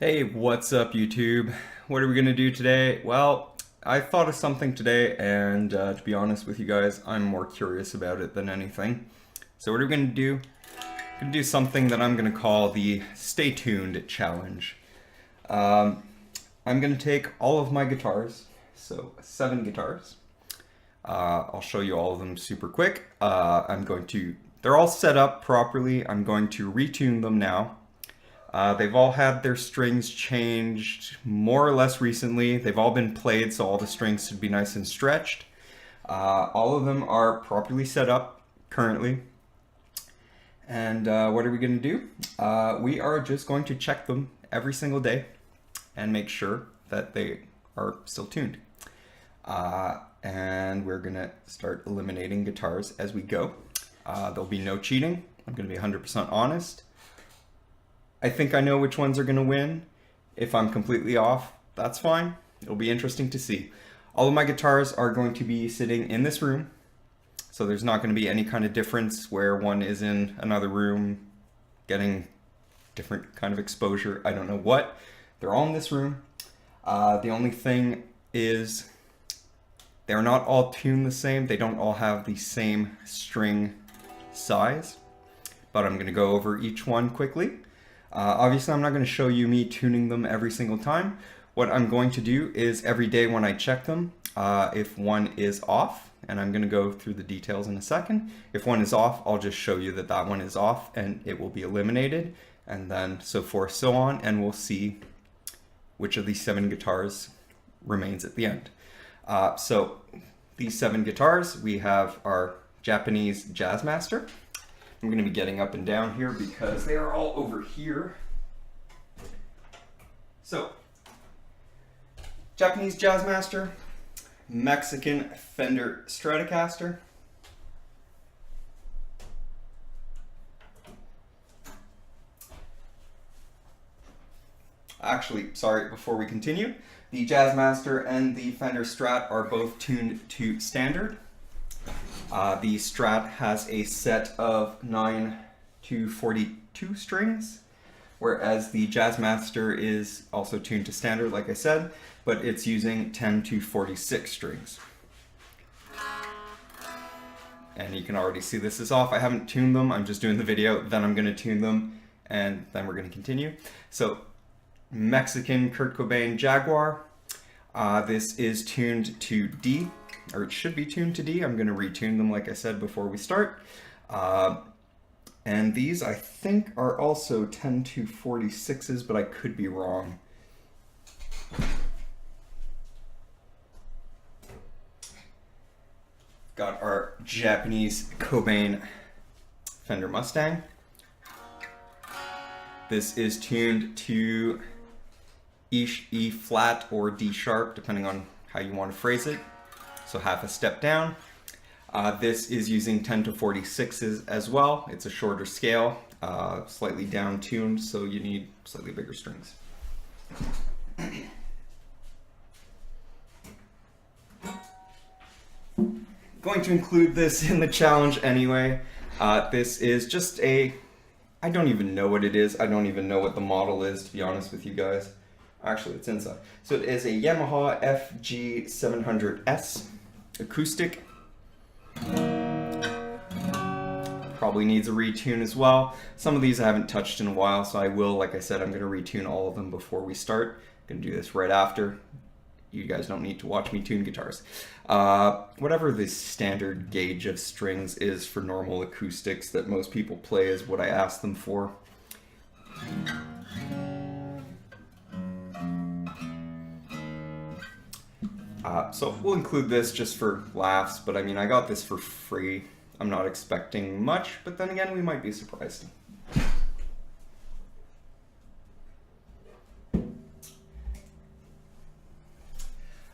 Hey, what's up YouTube? What are we gonna do today? Well, I thought of something today and to be honest with you guys, I'm more curious about it than anything. So what are we gonna do? We're gonna do something that I'm gonna call the Stay Tuned Challenge. Um, I'm gonna take all of my guitars, so 7 guitars. I'll show you all of them super quick. They're all set up properly. I'm going to retune them now. They've all had their strings changed more or less recently. They've all been played, so all the strings should be nice and stretched. All of them are properly set up currently. And what are we going to do? We are just going to check them every single day and make sure that they are still tuned. And we're going to start eliminating guitars as we go. There'll be no cheating. I'm going to be 100% honest. I think I know which ones are going to win. If I'm completely off, that's fine. It'll be interesting to see. All of my guitars are going to be sitting in this room, so there's not going to be any kind of difference where one is in another room getting different kind of exposure. I don't know what. They're all in this room. The only thing is they're not all tuned the same. They don't all have the same string size, but I'm going to go over each one quickly. Obviously, I'm not going to show you me tuning them every single time. What I'm going to do is every day when I check them, if one is off, and I'm going to go through the details in a second. If one is off, I'll just show you that that one is off and it will be eliminated, and then so forth, so on, and we'll see which of these 7 guitars remains at the end. So these 7 guitars, we have our Japanese Jazzmaster. I'm going to be getting up and down here because they are all over here. So, Japanese Jazzmaster, Mexican Fender Stratocaster, actually, sorry, before we continue, the Jazzmaster and the Fender Strat are both tuned to standard. The Strat has a set of 9 to 42 strings, whereas the Jazzmaster is also tuned to standard, like I said, but it's using 10 to 46 strings. And you can already see this is off. I haven't tuned them, I'm just doing the video, then I'm going to tune them, and then we're going to continue. So, Mexican Kurt Cobain Jaguar. This is tuned to D. Or it should be tuned to D. I'm going to retune them like I said before we start. And these I think are also 10 to 46s, but I could be wrong. Got our Japanese Cobain Fender Mustang. This is tuned to E flat or D sharp, depending on how you want to phrase it. So half a step down. This is using 10 to 46s as well. It's a shorter scale, slightly down tuned, so you need slightly bigger strings. Going to include this in the challenge anyway. This is just I don't even know what it is. I don't even know what the model is, to be honest with you guys. Actually, it's inside. So it is a Yamaha FG700S acoustic. Probably needs a retune as well. Some of these I haven't touched in a while, so I will, like I said, I'm going to retune all of them before we start. I'm going to do this right after. You guys don't need to watch me tune guitars. Whatever the standard gauge of strings is for normal acoustics that most people play is what I asked them for. So we'll include this just for laughs, but I mean, I got this for free. I'm not expecting much, but then again, we might be surprised.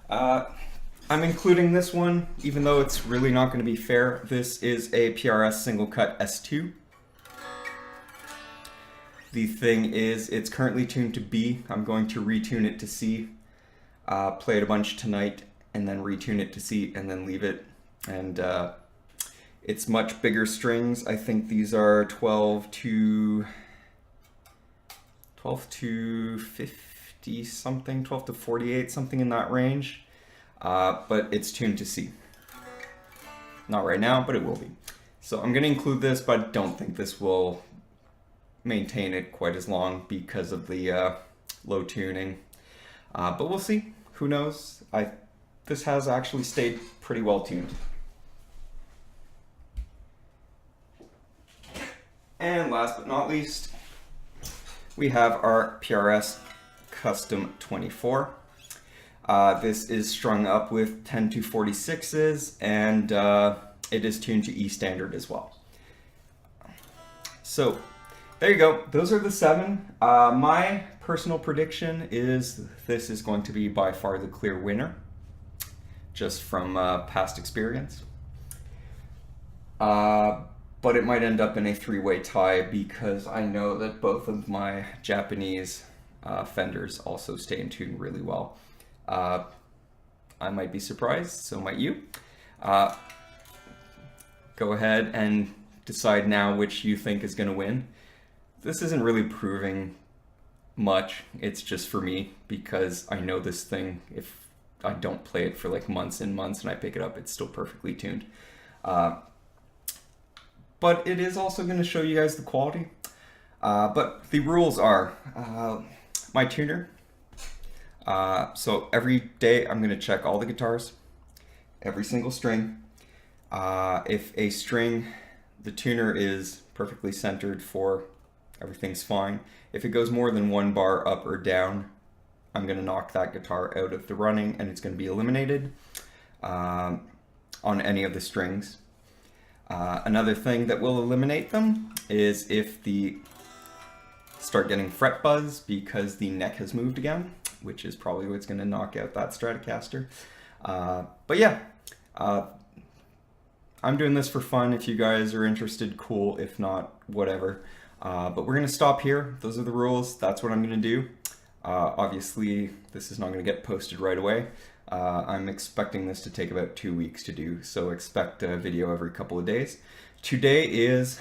I'm including this one, even though it's really not going to be fair. This is a PRS single cut S2. The thing is, it's currently tuned to B. I'm going to retune it to C. Play it a bunch tonight, and then retune it to C, and then leave it. And it's much bigger strings. I think these are 12 12 to 50 something, 12 to 48, something in that range. But it's tuned to C. Not right now, but it will be. So I'm going to include this, but I don't think this will maintain it quite as long because of the low tuning. But we'll see. Who knows? This has actually stayed pretty well tuned. And last but not least, we have our PRS Custom 24. This is strung up with 10 to 46s, and it is tuned to E standard as well. So there you go. Those are the 7. My personal prediction is this is going to be by far the clear winner, just from past experience. But it might end up in a 3-way tie because I know that both of my Japanese Fenders also stay in tune really well. I might be surprised, so might you. Go ahead and decide now which you think is going to win. This isn't really proving much. It's just for me because I know this thing, if I don't play it for like months and months and I pick it up, it's still perfectly tuned. But it is also going to show you guys the quality. But the rules are my tuner. So every day I'm going to check all the guitars, every single string. If a string, the tuner is perfectly centered for, everything's fine. If it goes more than 1 bar up or down, I'm going to knock that guitar out of the running and it's going to be eliminated on any of the strings. Another thing that will eliminate them is if the start getting fret buzz because the neck has moved again, which is probably what's going to knock out that Stratocaster. But yeah, I'm doing this for fun. If you guys are interested, cool. If not, whatever. But we're going to stop here. Those are the rules. That's what I'm going to do. Obviously, this is not going to get posted right away. I'm expecting this to take about 2 weeks to do, so expect a video every couple of days. Today is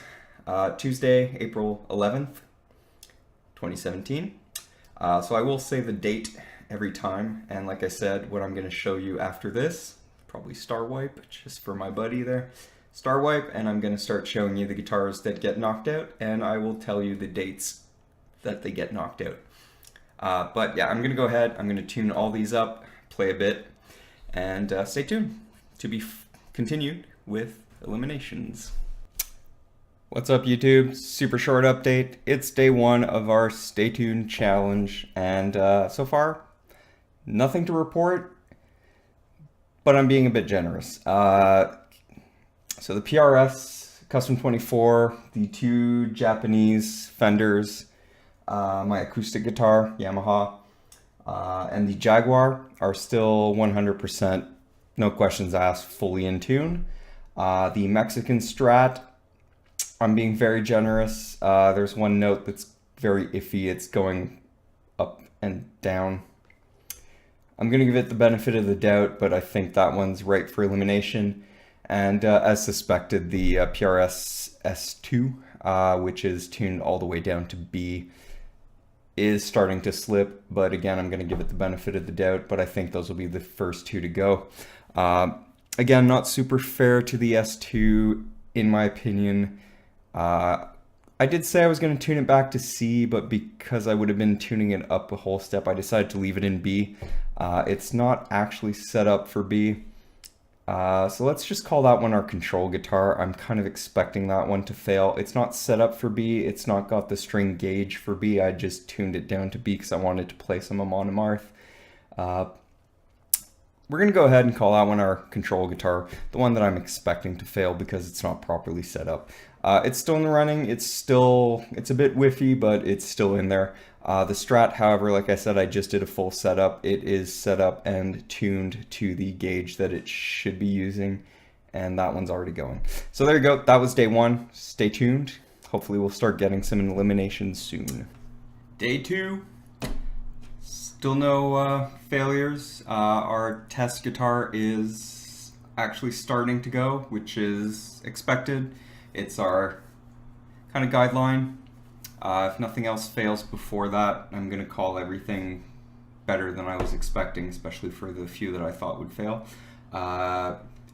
Tuesday, April 11th, 2017. So I will say the date every time, and like I said, what I'm going to show you after this, probably Star Wipe, just for my buddy there. Star Wipe, and I'm going to start showing you the guitars that get knocked out, and I will tell you the dates that they get knocked out. But yeah, I'm going to go ahead, I'm going to tune all these up, play a bit, and stay tuned to be continued with eliminations. What's up, YouTube? Super short update. It's day 1 of our Stay Tuned challenge, and so far, nothing to report, but I'm being a bit generous. So the PRS Custom 24, the 2 Japanese Fenders, my acoustic guitar, Yamaha, and the Jaguar are still 100%, no questions asked, fully in tune. The Mexican Strat, I'm being very generous. There's one note that's very iffy. It's going up and down. I'm going to give it the benefit of the doubt, but I think that one's right for elimination. And as suspected, the PRS S2, which is tuned all the way down to B, is starting to slip, but again, I'm going to give it the benefit of the doubt, but I think those will be the first 2 to go. Again, not super fair to the S2, in my opinion. I did say I was going to tune it back to C, but because I would have been tuning it up a whole step, I decided to leave it in B. It's not actually set up for B. So let's just call that one our control guitar. I'm kind of expecting that one to fail. It's not set up for B. It's not got the string gauge for B. I just tuned it down to B because I wanted to play some Amon Amarth. We're going to go ahead and call that one our control guitar, the one that I'm expecting to fail because it's not properly set up. It's still in the running. It's a bit whiffy, but it's still in there. The Strat, however, like I said, I just did a full setup. It is set up and tuned to the gauge that it should be using, and that one's already going. So there you go. That was day 1. Stay tuned. Hopefully we'll start getting some eliminations soon. Day 2. Still no failures. Our test guitar is actually starting to go, which is expected. It's our kind of guideline. If nothing else fails before that, I'm going to call everything better than I was expecting, especially for the few that I thought would fail.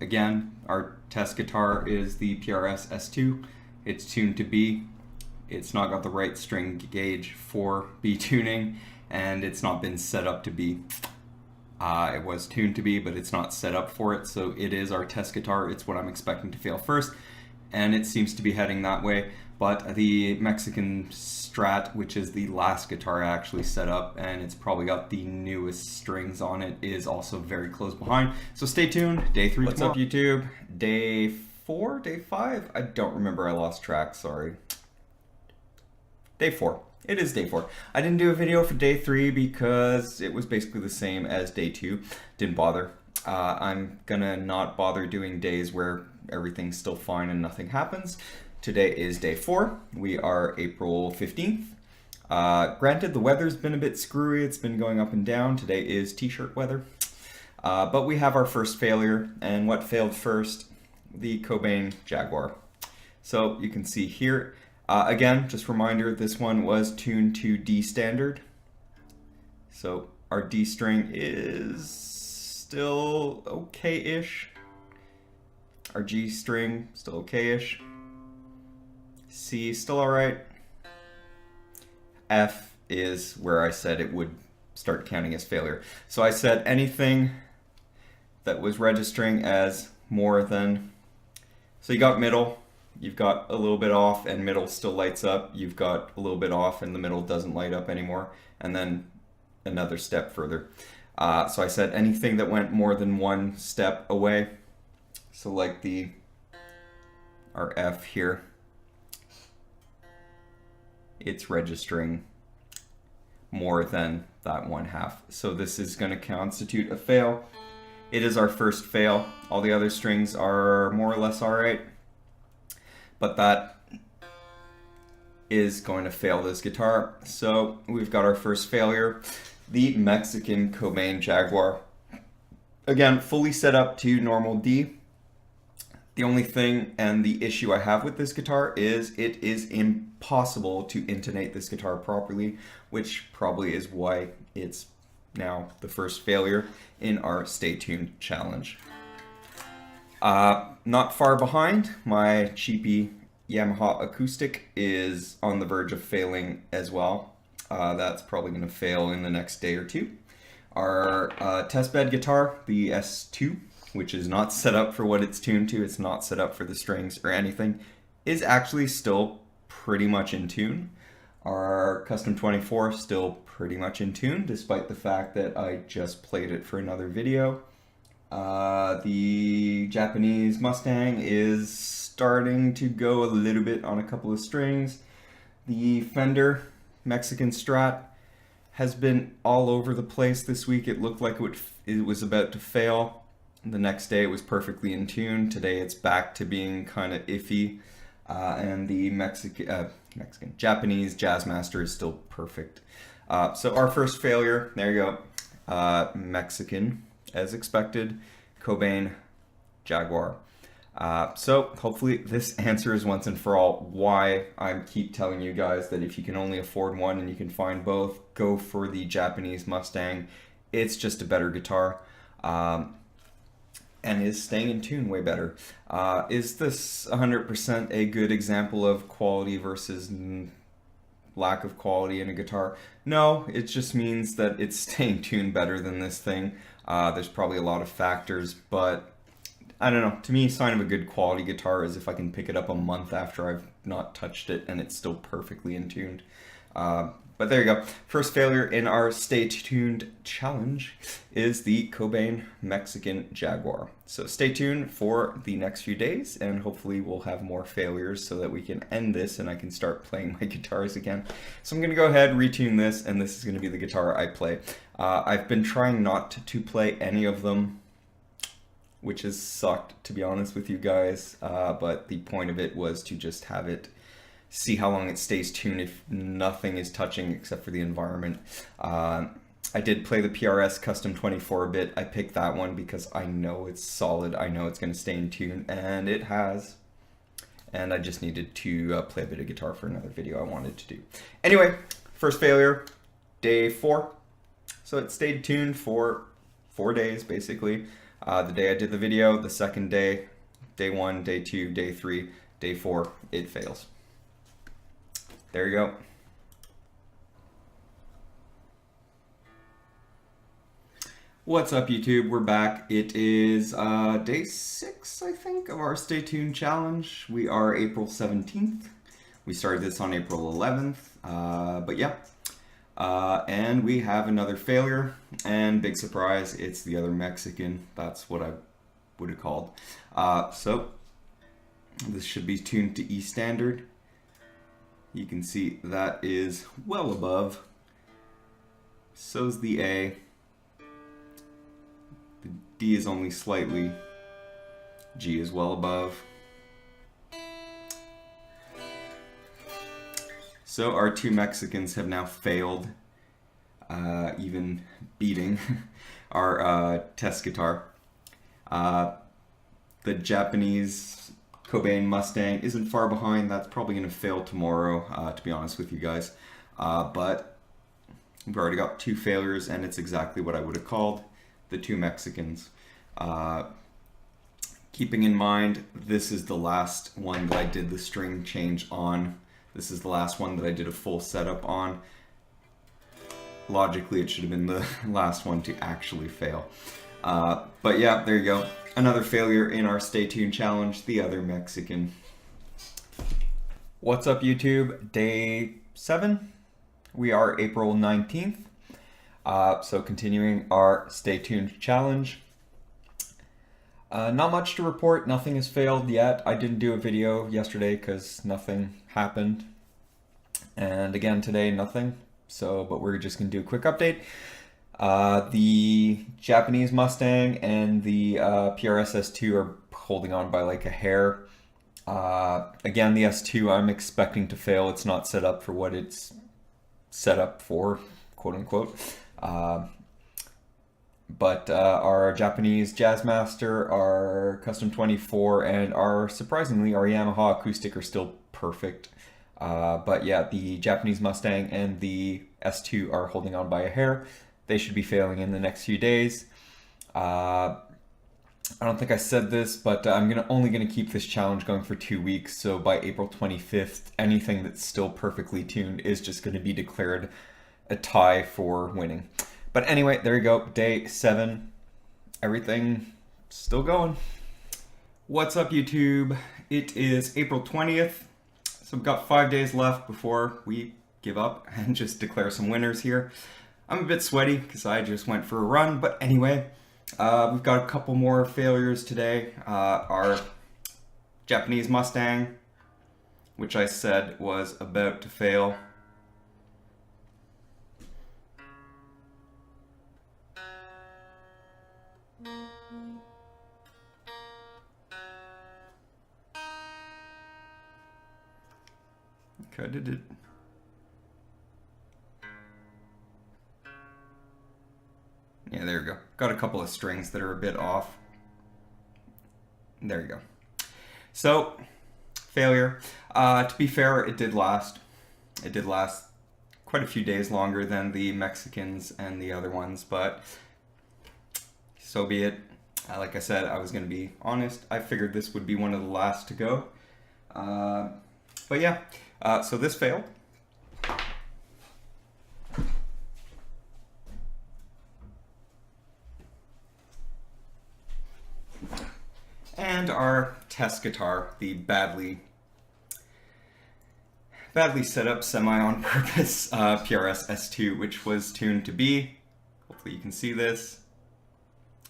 Again, our test guitar is the PRS S2. It's tuned to B. It's not got the right string gauge for B tuning, and it's not been set up to B. It was tuned to B, but it's not set up for it, so it is our test guitar. It's what I'm expecting to fail first, and it seems to be heading that way. But the Mexican Strat, which is the last guitar I actually set up, and it's probably got the newest strings on it, is also very close behind. So stay tuned. Day 3 What's tomorrow. Up, YouTube? Day 4? Day 5? I don't remember. I lost track. Sorry. Day 4. It is day 4. I didn't do a video for day 3 because it was basically the same as day 2. Didn't bother. I'm gonna not bother doing days where everything's still fine and nothing happens. Today is day 4. We are April 15th. Granted, the weather's been a bit screwy. It's been going up and down. Today is t-shirt weather. But we have our first failure. And what failed first? The Cobain Jaguar. So you can see here. Again, just reminder, this one was tuned to D standard. So our D string is still okay-ish. Our G string, still okay-ish. C, still alright. F is where I said it would start counting as failure. So I said anything that was registering as more than... So you got middle. You've got a little bit off and middle still lights up. You've got a little bit off and the middle doesn't light up anymore. And then another step further. So I said anything that went more than one step away. So like our F here, it's registering more than that 1/2. So this is going to constitute a fail. It is our first fail. All the other strings are more or less alright. But that is going to fail this guitar. So we've got our first failure. The Mexican Cobain Jaguar. Again, fully set up to normal D. The only thing and the issue I have with this guitar is it is impossible to intonate this guitar properly, which probably is why it's now the first failure in our Stay Tuned challenge. Not far behind, my cheapy Yamaha acoustic is on the verge of failing as well. That's probably going to fail in the next day or two. Our testbed guitar, the S2, which is not set up for what it's tuned to, it's not set up for the strings or anything, is actually still pretty much in tune. Our Custom 24 still pretty much in tune, despite the fact that I just played it for another video. The Japanese Mustang is starting to go a little bit on a couple of strings. The Fender Mexican Strat has been all over the place this week. It looked like it was about to fail. The next day it was perfectly in tune. Today it's back to being kind of iffy. And the Japanese Jazzmaster is still perfect. So our first failure, there you go. Mexican, as expected, Cobain Jaguar. So hopefully this answers once and for all why I keep telling you guys that if you can only afford one and you can find both, go for the Japanese Mustang. It's just a better guitar. And is staying in tune way better. Is this 100% a good example of quality versus lack of quality in a guitar? No, it just means that it's staying tuned better than this thing. There's probably a lot of factors, but I don't know. To me, sign of a good quality guitar is if I can pick it up a month after I've not touched it and it's still perfectly in tuned. But there you go. First failure in our Stay Tuned challenge is the Cobain Mexican Jaguar. So stay tuned for the next few days, and hopefully we'll have more failures so that we can end this and I can start playing my guitars again. So I'm going to go ahead, retune this, and this is going to be the guitar I play. I've been trying not to play any of them, which has sucked, to be honest with you guys, but the point of it was to just have it see how long it stays tuned if nothing is touching except for the environment. I did play the PRS Custom 24 a bit. I picked that one because I know it's solid. I know it's going to stay in tune, and it has. and I just needed to play a bit of guitar for another video I wanted to do. Anyway, first failure, day 4. So it stayed tuned for 4 days, basically. The day I did the video, the second day, day 1, day 2, day 3, day 4, it fails. There you go. What's up, YouTube? We're back. It is day 6, I think, of our Stay Tuned challenge. We are April 17th. We started this on April 11th, but yeah. And we have another failure, and big surprise, it's the other Mexican. That's what I would have called. So this should be tuned to E standard. You can see that is well above. So's the A. The D is only slightly. G is well above. So our 2 Mexicans have now failed, even beating our test guitar. The Japanese Cobain Mustang isn't far behind. That's probably going to fail tomorrow, to be honest with you guys. But we've already got 2 failures, and it's exactly what I would have called the 2 Mexicans. Keeping in mind, this is the last one that I did the string change on. This is the last one that I did a full setup on. Logically, it should have been the last one to actually fail. But yeah, there you go. Another failure in our Stay Tuned challenge, the other Mexican. What's up, YouTube? Day 7. We are April 19th. So continuing our Stay Tuned challenge. Not much to report. Nothing has failed yet. I didn't do a video yesterday because nothing happened. And again today, nothing. So, but we're just going to do a quick update. The Japanese Mustang and the PRS S2 are holding on by like a hair. Again, the S2 I'm expecting to fail. It's not set up for what it's set up for, quote unquote. But our Japanese Jazzmaster, our Custom 24, and surprisingly, our Yamaha acoustic are still perfect. But yeah, the Japanese Mustang and the S2 are holding on by a hair. They should be failing in the next few days. I don't think I said this, but I'm only gonna keep this challenge going for 2 weeks. So by April 25th, anything that's still perfectly tuned is just gonna be declared a tie for winning. But anyway, there you go, day 7. Everything still going. What's up, YouTube? It is April 20th. So we've got 5 days left before we give up and just declare some winners here. I'm a bit sweaty because I just went for a run, but anyway, we've got a couple more failures today. Our Japanese Mustang, which I said was about to fail. Okay, I did it. Yeah, there you go. Got a couple of strings that are a bit off. There you go. So, failure. To be fair, it did last. It did last quite a few days longer than the Mexicans and the other ones, but so be it. Like I said, I was going to be honest. I figured this would be one of the last to go. But yeah, so this failed. And our test guitar, the badly set up semi-on-purpose PRS S2, which was tuned to B. Hopefully you can see this.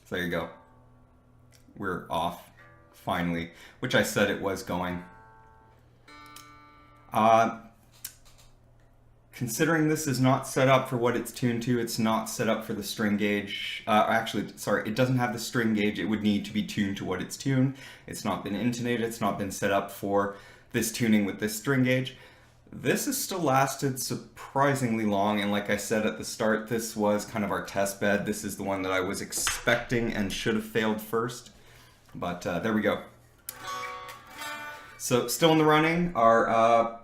So there you go. We're off, finally, which I said it was going. Considering this is not set up for what it's tuned to, it's not set up for the string gauge. Actually, sorry, it doesn't have the string gauge. It would need to be tuned to what it's tuned. It's not been intonated. It's not been set up for this tuning with this string gauge. This has still lasted surprisingly long, and like I said at the start, this was kind of our test bed. This is the one that I was expecting and should have failed first, but there we go. So still in the running, our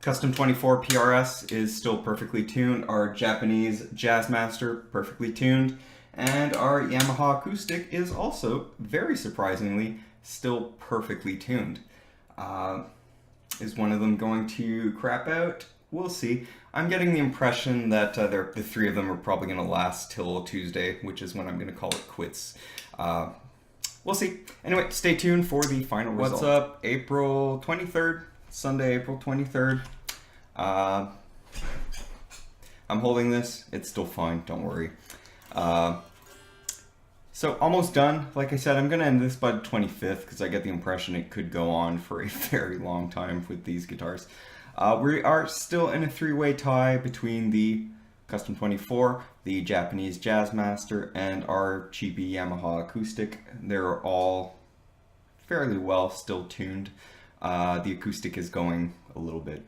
Custom 24 PRS is still perfectly tuned, our Japanese Jazzmaster perfectly tuned, and our Yamaha Acoustic is also, very surprisingly, still perfectly tuned. Is one of them going to crap out? We'll see. I'm getting the impression that the three of them are probably going to last till Tuesday, which is when I'm going to call it quits. We'll see. Anyway, stay tuned for the final result. What's up? April 23rd, Sunday, April 23rd. I'm holding this. It's still fine. Don't worry. So almost done. Like I said, I'm going to end this by the 25th because I get the impression it could go on for a very long time with these guitars. We are still in a three-way tie between the Custom 24, the Japanese Jazzmaster, and our cheapy Yamaha Acoustic. They're all fairly well still tuned. The Acoustic is going a little bit.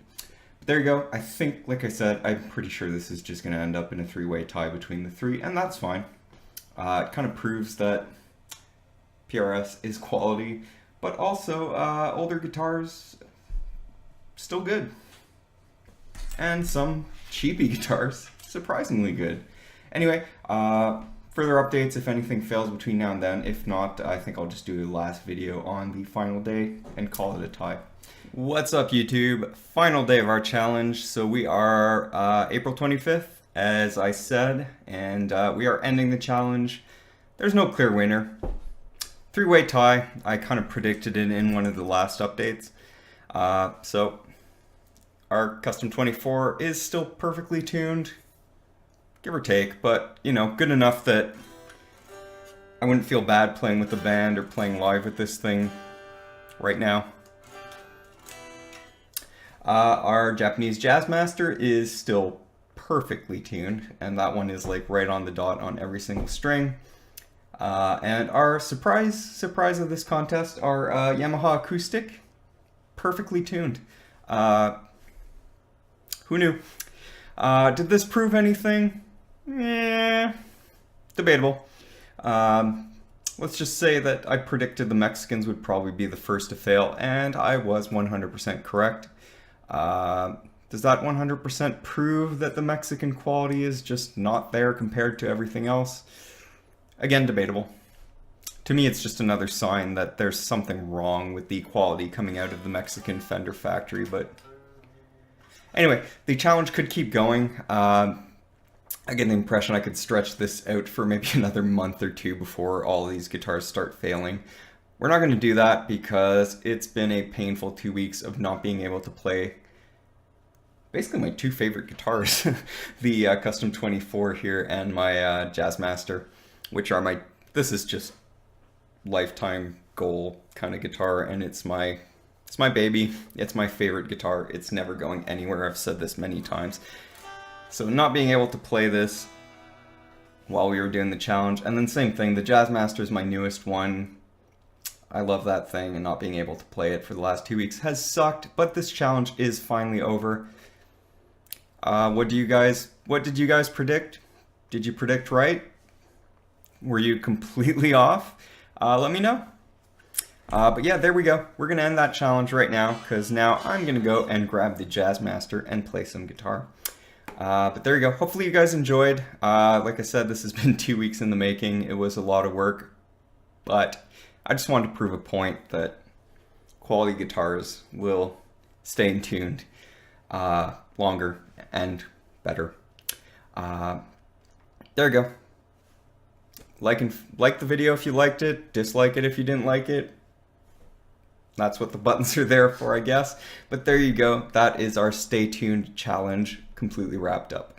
But there you go. I think, like I said, I'm pretty sure this is just going to end up in a three-way tie between the three, and that's fine. It kind of proves that PRS is quality, but also older guitars still good. And some cheapy guitars surprisingly good. Anyway, further updates if anything fails between now and then. If not, I think I'll just do a last video on the final day and call it a tie. What's up, YouTube? Final day of our challenge. So we are April 25th. As I said, and we are ending the challenge. There's no clear winner. Three-way tie. I kind of predicted it in one of the last updates. So our Custom 24 is still perfectly tuned, give or take, but you know, good enough that I wouldn't feel bad playing with the band or playing live with this thing right now. Our Japanese Jazzmaster is still perfectly tuned, and that one is like right on the dot on every single string. And our surprise of this contest, our Yamaha Acoustic, perfectly tuned. Who knew? Did this prove anything? Debatable. Let's just say that I predicted the Mexicans would probably be the first to fail, and I was 100% correct. Does that 100% prove that the Mexican quality is just not there compared to everything else? Again, debatable. To me, it's just another sign that there's something wrong with the quality coming out of the Mexican Fender factory, but anyway, the challenge could keep going. I get the impression I could stretch this out for maybe another month or two before all these guitars start failing. We're not going to do that because it's been a painful 2 weeks of not being able to play basically my two favorite guitars, the Custom 24 here and my Jazzmaster, which are this is just lifetime goal kind of guitar, and it's my baby. It's my favorite guitar. It's never going anywhere. I've said this many times. So not being able to play this while we were doing the challenge, and then same thing, the Jazzmaster is my newest one. I love that thing, and not being able to play it for the last 2 weeks has sucked, but this challenge is finally over. What did you guys predict? Did you predict right? Were you completely off? Let me know. But yeah, there we go. We're going to end that challenge right now, because now I'm going to go and grab the Jazzmaster and play some guitar. But there you go. Hopefully you guys enjoyed. Like I said, this has been 2 weeks in the making. It was a lot of work, but I just wanted to prove a point that quality guitars will stay tuned longer and better. There you go. Like the video if you liked it, dislike it if you didn't like it. That's what the buttons are there for, I guess. But there you go. That is our Stay Tuned challenge completely wrapped up.